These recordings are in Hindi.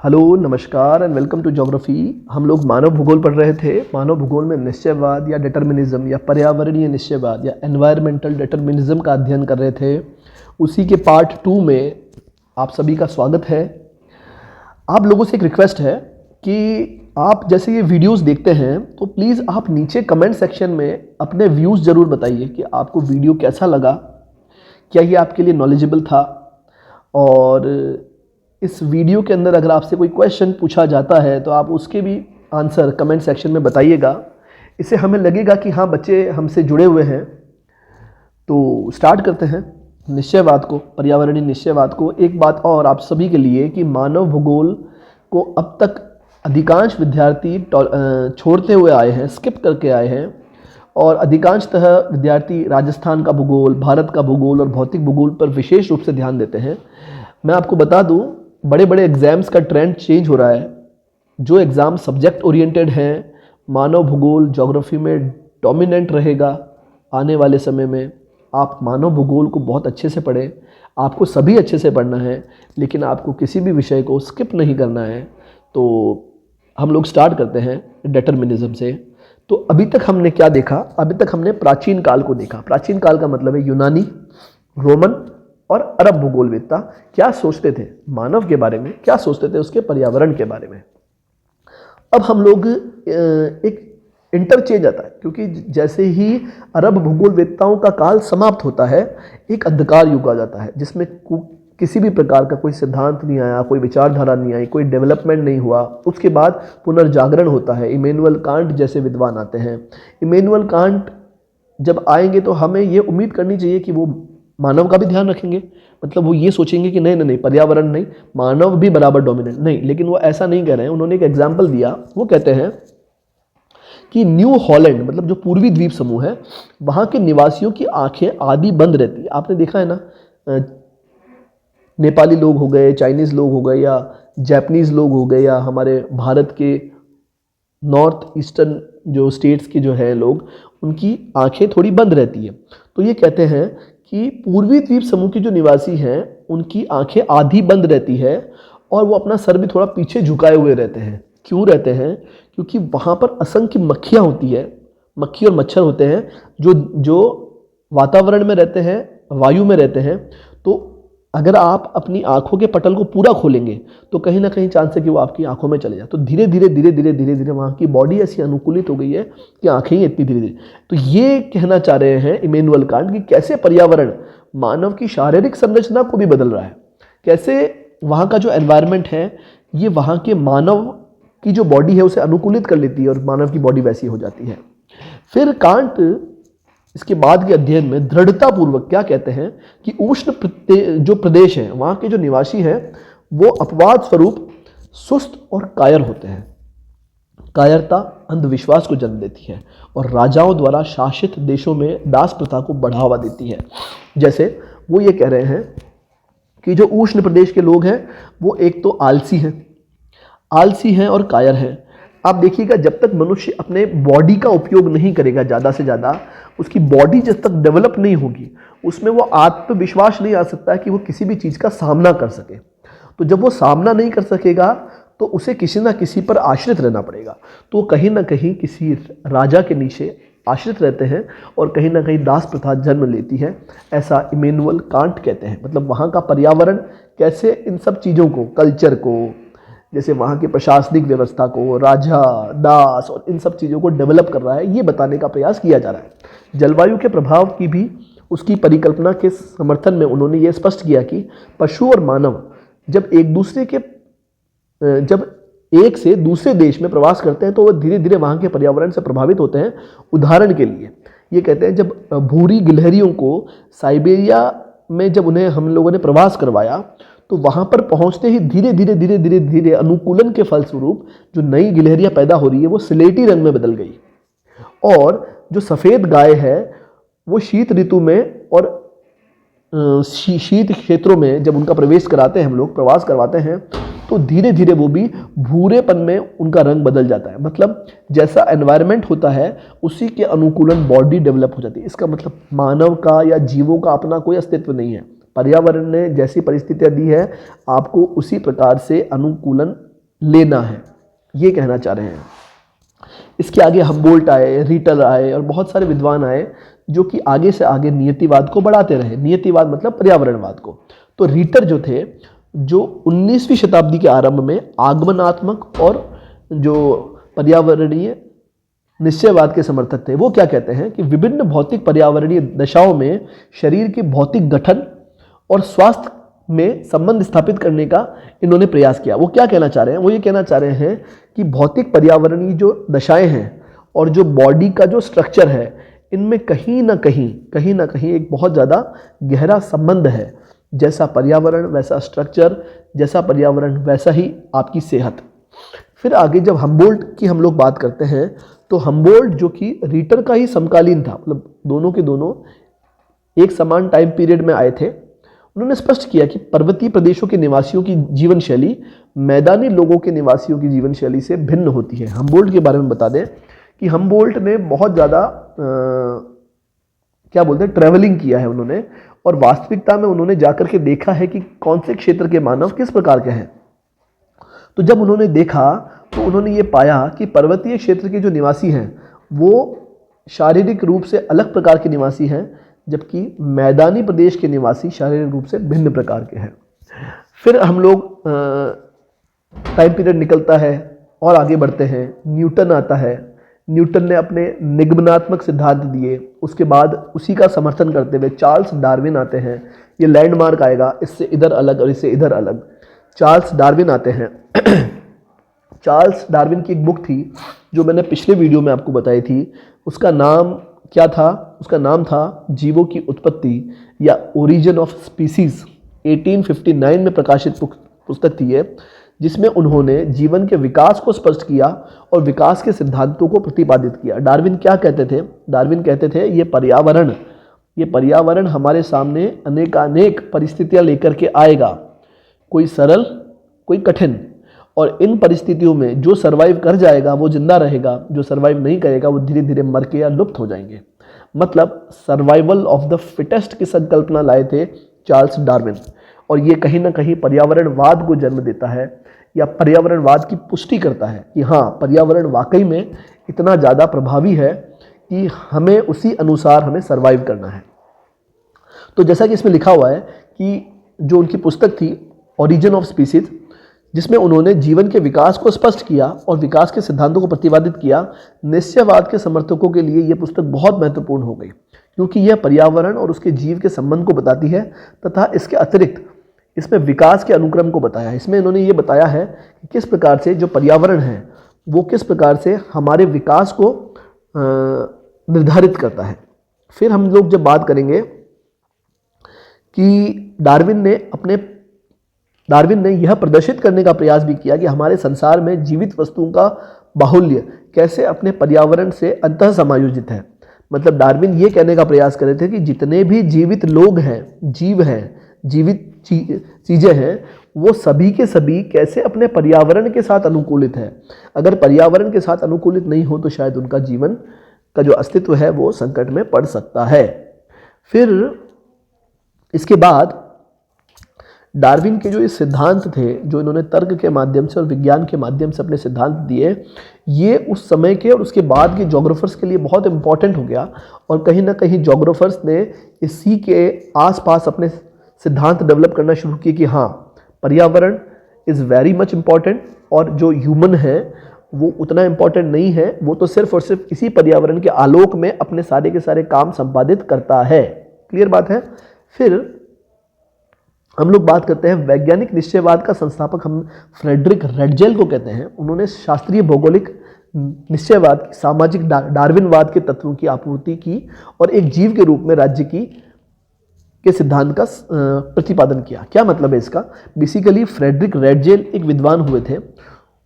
हेलो नमस्कार एंड वेलकम टू ज्योग्राफी। हम लोग मानव भूगोल पढ़ रहे थे। मानव भूगोल में निश्चयवाद या डिटर्मिनिज्म या पर्यावरणीय निश्चयवाद या एनवायरमेंटल डिटर्मिनिज्म का अध्ययन कर रहे थे। उसी के पार्ट 2 में आप सभी का स्वागत है। आप लोगों से एक रिक्वेस्ट है कि आप जैसे ये वीडियोस देखते हैं तो प्लीज़ आप नीचे कमेंट सेक्शन में अपने व्यूज़ ज़रूर बताइए कि आपको वीडियो कैसा लगा, क्या ये आपके लिए नॉलेजेबल था। और इस वीडियो के अंदर अगर आपसे कोई क्वेश्चन पूछा जाता है तो आप उसके भी आंसर कमेंट सेक्शन में बताइएगा। इससे हमें लगेगा कि हाँ, बच्चे हमसे जुड़े हुए हैं। तो स्टार्ट करते हैं निश्चयवाद को, पर्यावरणीय निश्चयवाद को। एक बात और आप सभी के लिए कि मानव भूगोल को अब तक अधिकांश विद्यार्थी छोड़ते हुए आए हैं, स्किप करके आए हैं। और अधिकांशतः विद्यार्थी राजस्थान का भूगोल, भारत का भूगोल और भौतिक भूगोल पर विशेष रूप से ध्यान देते हैं। मैं आपको बता दूं, बड़े बड़े एग्ज़ाम्स का ट्रेंड चेंज हो रहा है। जो एग्ज़ाम सब्जेक्ट ओरिएंटेड हैं, मानव भूगोल ज्योग्राफी में डोमिनेंट रहेगा आने वाले समय में। आप मानव भूगोल को बहुत अच्छे से पढ़ें, आपको सभी अच्छे से पढ़ना है, लेकिन आपको किसी भी विषय को स्किप नहीं करना है। तो हम लोग स्टार्ट करते हैं डिटर्मिनिज्म से। तो अभी तक हमने क्या देखा? अभी तक हमने प्राचीन काल को देखा। प्राचीन काल का मतलब है यूनानी, रोमन और अरब भूगोलवेत्ता क्या सोचते थे मानव के बारे में, क्या सोचते थे उसके पर्यावरण के बारे में। अब हम लोग एक इंटरचेंज आता है, क्योंकि जैसे ही अरब भूगोलवेत्ताओं का काल समाप्त होता है, एक अंधकार युग आ जाता है जिसमें किसी भी प्रकार का कोई सिद्धांत नहीं आया, कोई विचारधारा नहीं आई, कोई डेवलपमेंट नहीं हुआ। उसके बाद पुनर्जागरण होता है। इमैनुअल कांट जैसे विद्वान आते हैं। इमैनुअल कांट जब आएंगे तो हमें ये उम्मीद करनी चाहिए कि वो मानव का भी ध्यान रखेंगे। मतलब वो ये सोचेंगे कि नहीं नहीं नहीं, पर्यावरण नहीं, मानव भी बराबर डोमिनेंट नहीं। लेकिन वो ऐसा नहीं कह रहे हैं। उन्होंने एक एग्जाम्पल दिया। वो कहते हैं कि न्यू हॉलैंड, मतलब जो पूर्वी द्वीप समूह है, वहाँ के निवासियों की आंखें आधी बंद रहती है। आपने देखा है ना, नेपाली लोग हो गए, चाइनीज़ लोग हो गए, या जापानीज़ लोग हो गए, या हमारे भारत के नॉर्थ ईस्टर्न जो स्टेट्स के जो है लोग, उनकी आंखें थोड़ी बंद रहती है। तो ये कहते हैं कि पूर्वी द्वीप समूह के जो निवासी हैं उनकी आंखें आधी बंद रहती है और वो अपना सर भी थोड़ा पीछे झुकाए हुए रहते हैं। क्यों रहते हैं? क्योंकि वहाँ पर असंख्य मक्खियाँ होती है, मक्खी और मच्छर होते हैं जो वातावरण में रहते हैं, वायु में रहते हैं। तो अगर आप अपनी आंखों के पटल को पूरा खोलेंगे तो कहीं ना कहीं चांस है कि वो आपकी आंखों में चले जाए। तो धीरे धीरे धीरे धीरे धीरे धीरे वहाँ की बॉडी ऐसी अनुकूलित हो गई है कि आंखें ही इतनी धीरे धीरे। तो ये कहना चाह रहे हैं इमैनुअल कांट कि कैसे पर्यावरण मानव की शारीरिक संरचना को भी बदल रहा है, कैसे वहाँ का जो एनवायरनमेंट है ये वहाँ के मानव की जो बॉडी है उसे अनुकूलित कर लेती है और मानव की बॉडी वैसी हो जाती है। फिर कांट इसके बाद के अध्ययन में दृढ़तापूर्वक क्या कहते हैं कि उष्ण जो प्रदेश है वहाँ के जो निवासी हैं वो अपवाद स्वरूप सुस्त और कायर होते हैं। कायरता अंधविश्वास को जन्म देती है और राजाओं द्वारा शासित देशों में दास प्रथा को बढ़ावा देती है। जैसे वो ये कह रहे हैं कि जो उष्ण प्रदेश के लोग हैं वो एक तो आलसी हैं और कायर हैं। आप देखिएगा, जब तक मनुष्य अपने बॉडी का उपयोग नहीं करेगा ज़्यादा से ज़्यादा, उसकी बॉडी जब तक डेवलप नहीं होगी, उसमें वो आत्मविश्वास नहीं आ सकता है कि वो किसी भी चीज़ का सामना कर सके। तो जब वो सामना नहीं कर सकेगा तो उसे किसी ना किसी पर आश्रित रहना पड़ेगा। तो कहीं ना कहीं किसी राजा के नीचे आश्रित रहते हैं और कहीं ना कहीं दास प्रथा जन्म लेती है, ऐसा इमैनुअल कांट कहते हैं। मतलब वहाँ का पर्यावरण कैसे इन सब चीज़ों को, कल्चर को, जैसे वहाँ की प्रशासनिक व्यवस्था को, राजा, दास और इन सब चीज़ों को डेवलप कर रहा है, ये बताने का प्रयास किया जा रहा है। जलवायु के प्रभाव की भी उसकी परिकल्पना के समर्थन में उन्होंने ये स्पष्ट किया कि पशु और मानव जब एक से दूसरे देश में प्रवास करते हैं तो वो धीरे धीरे वहाँ के पर्यावरण से प्रभावित होते हैं। उदाहरण के लिए ये कहते हैं, जब भूरी गिलहरियों को साइबेरिया में जब उन्हें हम लोगों ने प्रवास करवाया तो वहाँ पर पहुँचते ही धीरे धीरे धीरे धीरे धीरे अनुकूलन के फलस्वरूप जो नई गिलहरियाँ पैदा हो रही है वो स्लेटी रंग में बदल गई। और जो सफ़ेद गाय है वो शीत ऋतु में और शीत क्षेत्रों में जब उनका प्रवेश कराते हैं, हम लोग प्रवास करवाते हैं, तो धीरे धीरे वो भी भूरेपन में उनका रंग बदल जाता है। मतलब जैसा एनवायरनमेंट होता है उसी के अनुकूलन बॉडी डेवलप हो जाती है। इसका मतलब मानव का या जीवों का अपना कोई अस्तित्व नहीं है। पर्यावरण ने जैसी परिस्थितियाँ दी है आपको उसी प्रकार से अनुकूलन लेना है, ये कहना चाह रहे हैं। इसके आगे हम्बोल्ट आए, रीटल आए और बहुत सारे विद्वान आए जो कि आगे से आगे नियतिवाद को बढ़ाते रहे। नियतिवाद मतलब पर्यावरणवाद को। तो रीटर जो थे, जो 19वीं शताब्दी के आरंभ में आगमनात्मक और जो पर्यावरणीय निश्चयवाद के समर्थक थे, वो क्या कहते हैं कि विभिन्न भौतिक पर्यावरणीय दशाओं में शरीर के भौतिक गठन और स्वास्थ्य में संबंध स्थापित करने का इन्होंने प्रयास किया। वो क्या कहना चाह रहे हैं? वो ये कहना चाह रहे हैं कि भौतिक पर्यावरणीय जो दशाएं हैं और जो बॉडी का जो स्ट्रक्चर है, इनमें कहीं ना कहीं एक बहुत ज़्यादा गहरा संबंध है। जैसा पर्यावरण वैसा स्ट्रक्चर, जैसा पर्यावरण वैसा ही आपकी सेहत। फिर आगे जब हम्बोल्ट की हम लोग बात करते हैं, तो हम्बोल्ट जो कि रीटर का ही समकालीन था, मतलब दोनों के दोनों एक समान टाइम पीरियड में आए थे, उन्होंने स्पष्ट किया कि पर्वतीय प्रदेशों के निवासियों की जीवन शैली मैदानी लोगों के निवासियों की जीवन शैली से भिन्न होती है। हम्बोल्ट के बारे में बता दें कि हम्बोल्ट ने बहुत ज़्यादा क्या बोलते हैं, ट्रैवलिंग किया है उन्होंने, और वास्तविकता में उन्होंने जाकर के देखा है कि कौन से क्षेत्र के मानव किस प्रकार के हैं। तो जब उन्होंने देखा तो उन्होंने ये पाया कि पर्वतीय क्षेत्र के जो निवासी हैं वो शारीरिक रूप से अलग प्रकार के निवासी हैं, जबकि मैदानी प्रदेश के निवासी शारीरिक रूप से भिन्न प्रकार के हैं। फिर हम लोग टाइम पीरियड निकलता है और आगे बढ़ते हैं। न्यूटन आता है। न्यूटन ने अपने निगमनात्मक सिद्धांत दिए। उसके बाद उसी का समर्थन करते हुए चार्ल्स डार्विन आते हैं। ये लैंडमार्क आएगा, इससे इधर अलग और इससे इधर अलग। चार्ल्स डार्विन आते हैं। चार्ल्स डार्विन की एक बुक थी जो मैंने पिछले वीडियो में आपको बताई थी। उसका नाम क्या था? उसका नाम था जीवों की उत्पत्ति या ओरिजिन ऑफ स्पीसीज। 1859 में प्रकाशित पुस्तक थी ये, जिसमें उन्होंने जीवन के विकास को स्पष्ट किया और विकास के सिद्धांतों को प्रतिपादित किया। डार्विन क्या कहते थे? डार्विन कहते थे ये पर्यावरण हमारे सामने अनेकानेक परिस्थितियां लेकर के आएगा, कोई सरल कोई कठिन, और इन परिस्थितियों में जो सर्वाइव कर जाएगा वो जिंदा रहेगा, जो सर्वाइव नहीं करेगा वो धीरे धीरे मर के या लुप्त हो जाएंगे। मतलब सर्वाइवल ऑफ द फिटेस्ट की संकल्पना लाए थे चार्ल्स डार्विन, और ये कहीं ना कहीं पर्यावरणवाद को जन्म देता है या पर्यावरणवाद की पुष्टि करता है कि हाँ, पर्यावरण वाकई में इतना ज़्यादा प्रभावी है कि हमें उसी अनुसार हमें सर्वाइव करना है। तो जैसा कि इसमें लिखा हुआ है कि जो उनकी पुस्तक थी ओरिजिन ऑफ स्पीसीज, जिसमें उन्होंने जीवन के विकास को स्पष्ट किया और विकास के सिद्धांतों को प्रतिपादित किया, निश्चयवाद के समर्थकों के लिए यह पुस्तक बहुत महत्वपूर्ण हो गई, क्योंकि यह पर्यावरण और उसके जीव के संबंध को बताती है तथा इसके अतिरिक्त इसमें विकास के अनुक्रम को बताया है। इसमें इन्होंने ये बताया है कि किस प्रकार से जो पर्यावरण है वो किस प्रकार से हमारे विकास को निर्धारित करता है। फिर हम लोग जब बात करेंगे कि डार्विन ने यह प्रदर्शित करने का प्रयास भी किया कि हमारे संसार में जीवित वस्तुओं का बाहुल्य कैसे अपने पर्यावरण से अंतः समायोजित है। मतलब डार्विन ये कहने का प्रयास कर रहे थे कि जितने भी जीवित लोग हैं, जीव हैं, जीवित चीज़ें हैं, वो सभी के सभी कैसे अपने पर्यावरण के साथ अनुकूलित है। अगर पर्यावरण के साथ अनुकूलित नहीं हो तो शायद उनका जीवन का जो अस्तित्व है वो संकट में पड़ सकता है। फिर इसके बाद डार्विन के जो ये सिद्धांत थे, जो इन्होंने तर्क के माध्यम से और विज्ञान के माध्यम से अपने सिद्धांत दिए, ये उस समय के और उसके बाद के जोग्राफर्स के लिए बहुत इंपॉर्टेंट हो गया, और कहीं ना कहीं जोग्राफर्स ने इसी के आसपास अपने सिद्धांत डेवलप करना शुरू किए कि हाँ, पर्यावरण इज़ वेरी मच इम्पॉर्टेंट, और जो ह्यूमन है वो उतना इम्पॉर्टेंट नहीं है, वो तो सिर्फ और सिर्फ इसी पर्यावरण के आलोक में अपने सारे के सारे काम संपादित करता है। क्लियर बात है। फिर हम लोग बात करते हैं वैज्ञानिक निश्चयवाद का संस्थापक हम फ्रेडरिक रेडजेल को कहते हैं। उन्होंने शास्त्रीय भौगोलिक निश्चयवाद, सामाजिक डार्विनवाद के तत्वों की आपूर्ति की और एक जीव के रूप में राज्य के सिद्धांत का प्रतिपादन किया। क्या मतलब है इसका? बेसिकली फ्रेडरिक रेडजेल एक विद्वान हुए थे।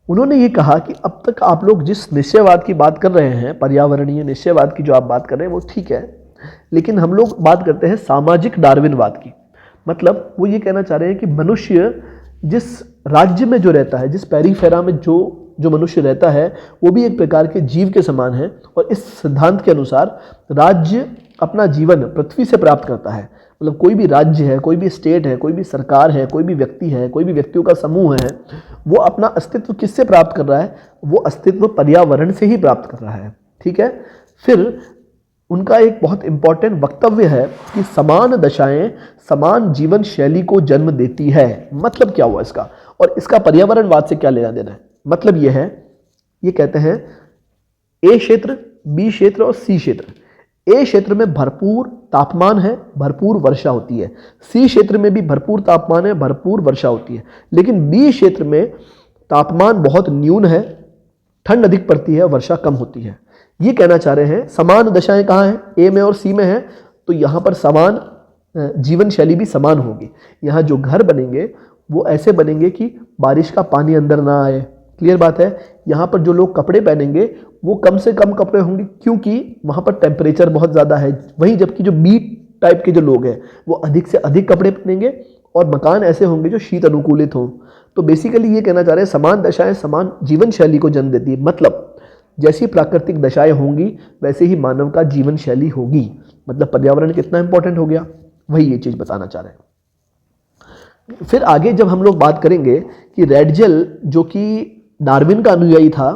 उन्होंने ये कहा कि अब तक आप लोग जिस निश्चयवाद की बात कर रहे हैं, पर्यावरणीय निश्चयवाद की जो आप बात कर रहे हैं वो ठीक है, लेकिन हम लोग बात करते हैं सामाजिक डार्विनवाद की। मतलब वो ये कहना चाह रहे हैं कि मनुष्य जिस राज्य में जो रहता है, जिस पेरीफेरा में जो मनुष्य रहता है, वो भी एक प्रकार के जीव के समान है, और इस सिद्धांत के अनुसार राज्य अपना जीवन पृथ्वी से प्राप्त करता है। मतलब कोई भी राज्य है, कोई भी स्टेट है, कोई भी सरकार है, कोई भी व्यक्ति है, कोई भी व्यक्तियों का समूह है, वो अपना अस्तित्व किससे प्राप्त कर रहा है? वो अस्तित्व पर्यावरण से ही प्राप्त कर रहा है। ठीक है। फिर उनका एक बहुत इंपॉर्टेंट वक्तव्य है कि समान दशाएं समान जीवन शैली को जन्म देती है। मतलब क्या हुआ इसका, और इसका पर्यावरणवाद से क्या लेना देना है? मतलब यह है, ये कहते हैं ए क्षेत्र, बी क्षेत्र और सी क्षेत्र। ए क्षेत्र में भरपूर तापमान है, भरपूर वर्षा होती है। सी क्षेत्र में भी भरपूर तापमान है, भरपूर वर्षा होती है। लेकिन बी क्षेत्र में तापमान बहुत न्यून है, ठंड अधिक पड़ती है, वर्षा कम होती है। ये कहना चाह रहे हैं समान दशाएं कहाँ हैं? ए में और सी में है, तो यहाँ पर समान जीवन शैली भी समान होगी। यहाँ जो घर बनेंगे वो ऐसे बनेंगे कि बारिश का पानी अंदर ना आए। क्लियर बात है। यहाँ पर जो लोग कपड़े पहनेंगे वो कम से कम कपड़े होंगे, क्योंकि वहाँ पर टेम्परेचर बहुत ज़्यादा है। वहीं जबकि जो बी टाइप के जो लोग हैं वो अधिक से अधिक कपड़े पहनेंगे, और मकान ऐसे होंगे जो शीत अनुकूलित हों। तो बेसिकली ये कहना चाह रहे हैं समान दशाएं समान जीवन शैली को जन्म देती है। मतलब जैसी प्राकृतिक दशाएं होंगी वैसे ही मानव का जीवन शैली होगी। मतलब पर्यावरण कितना इंपॉर्टेंट हो गया, वही ये चीज़ बताना चाह रहे हैं। फिर आगे जब हम लोग बात करेंगे कि रेडजेल जो कि डार्विन का अनुयायी था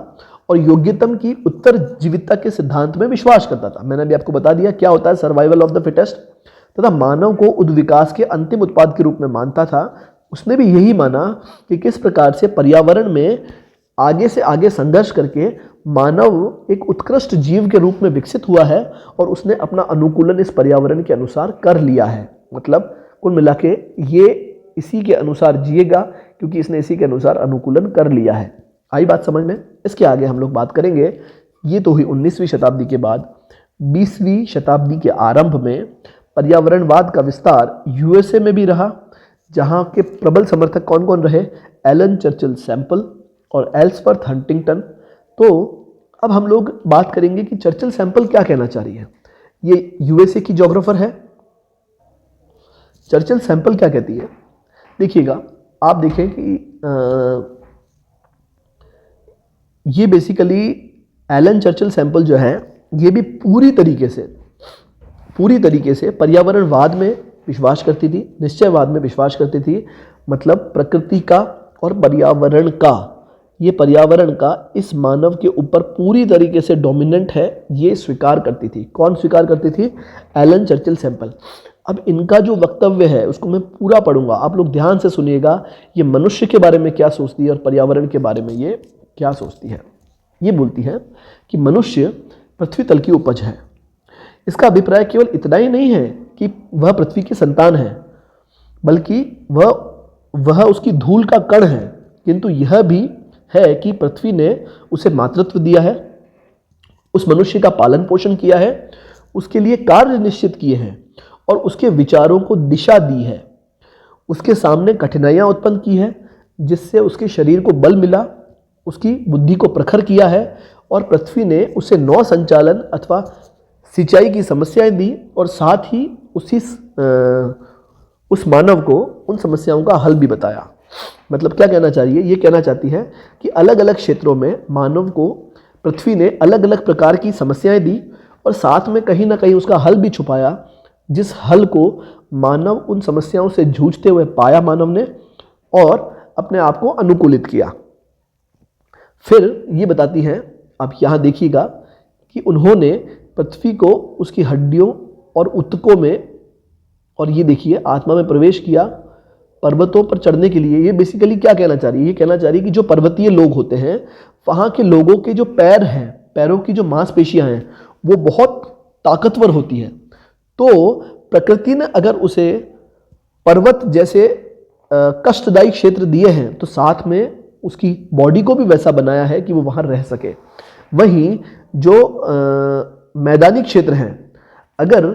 और योग्यतम की उत्तरजीविता के सिद्धांत में विश्वास करता था। मैंने अभी आपको बता दिया क्या होता है सर्वाइवल ऑफ द फिटेस्ट, तथा मानव को उद्विकास के अंतिम उत्पाद के रूप में मानता था। उसने भी यही माना कि किस प्रकार से पर्यावरण में आगे से आगे संघर्ष करके मानव एक उत्कृष्ट जीव के रूप में विकसित हुआ है, और उसने अपना अनुकूलन इस पर्यावरण के अनुसार कर लिया है। मतलब कुल मिला के ये इसी के अनुसार जिएगा, क्योंकि इसने इसी के अनुसार अनुकूलन कर लिया है। आई बात समझ में? इसके आगे हम लोग बात करेंगे। ये तो हुई 19वीं शताब्दी के बाद। 20वीं शताब्दी के आरंभ में पर्यावरणवाद का विस्तार यूएसए में भी रहा, जहाँ के प्रबल समर्थक कौन कौन रहे? एलन चर्चिल सैम्पल और एल्सवर्थ हंटिंगटन। तो अब हम लोग बात करेंगे कि चर्चिल सैम्पल क्या कहना चाह रही है। ये यूएसए की ज्योग्राफर है। चर्चिल सैम्पल क्या कहती है? देखिएगा, आप देखें कि ये बेसिकली एलन चर्चिल सैम्पल जो है ये भी पूरी तरीके से पर्यावरणवाद में विश्वास करती थी, निश्चयवाद में विश्वास करती थी। मतलब प्रकृति का और पर्यावरण का, ये पर्यावरण का इस मानव के ऊपर पूरी तरीके से डोमिनेंट है, ये स्वीकार करती थी। कौन स्वीकार करती थी? Alan Churchill sample. अब इनका जो वक्तव्य है उसको मैं पूरा पढ़ूंगा, आप लोग ध्यान से सुनिएगा। ये मनुष्य के बारे में क्या सोचती है और पर्यावरण के बारे में ये क्या सोचती है। ये बोलती है कि मनुष्य पृथ्वी तल की उपज है। इसका अभिप्राय केवल इतना ही नहीं है कि वह पृथ्वी की संतान है, बल्कि वह उसकी धूल का कण है, किंतु यह भी है कि पृथ्वी ने उसे मातृत्व दिया है, उस मनुष्य का पालन पोषण किया है, उसके लिए कार्य निश्चित किए हैं और उसके विचारों को दिशा दी है, उसके सामने कठिनाइयाँ उत्पन्न की है जिससे उसके शरीर को बल मिला, उसकी बुद्धि को प्रखर किया है, और पृथ्वी ने उसे नौ संचालन अथवा सिंचाई की समस्याएं दी, और साथ ही उस मानव को उन समस्याओं का हल भी बताया। मतलब क्या कहना चाहिए? ये कहना चाहती है कि अलग अलग क्षेत्रों में मानव को पृथ्वी ने अलग अलग प्रकार की समस्याएं दी, और साथ में कहीं ना कहीं उसका हल भी छुपाया, जिस हल को मानव उन समस्याओं से जूझते हुए पाया मानव ने, और अपने आप को अनुकूलित किया। फिर ये बताती हैं, आप यहाँ देखिएगा कि उन्होंने पृथ्वी को उसकी हड्डियों और ऊतकों में, और ये देखिए आत्मा में प्रवेश किया पर्वतों पर चढ़ने के लिए। ये बेसिकली क्या कहना चाह रही है? ये कहना चाह रही है कि जो पर्वतीय लोग होते हैं वहाँ के लोगों के जो पैर हैं, पैरों की जो मांसपेशियाँ हैं वो बहुत ताकतवर होती हैं। तो प्रकृति ने अगर उसे पर्वत जैसे कष्टदायी क्षेत्र दिए हैं तो साथ में उसकी बॉडी को भी वैसा बनाया है कि वो वहाँ रह सके। वहीं जो मैदानी क्षेत्र हैं, अगर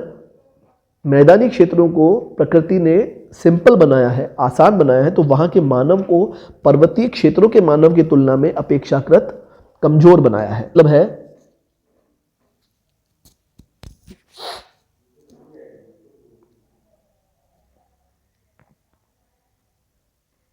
मैदानी क्षेत्रों को प्रकृति ने सिंपल बनाया है, आसान बनाया है, तो वहाँ के मानव को पर्वतीय क्षेत्रों के मानव की तुलना में अपेक्षाकृत कमज़ोर बनाया है। मतलब है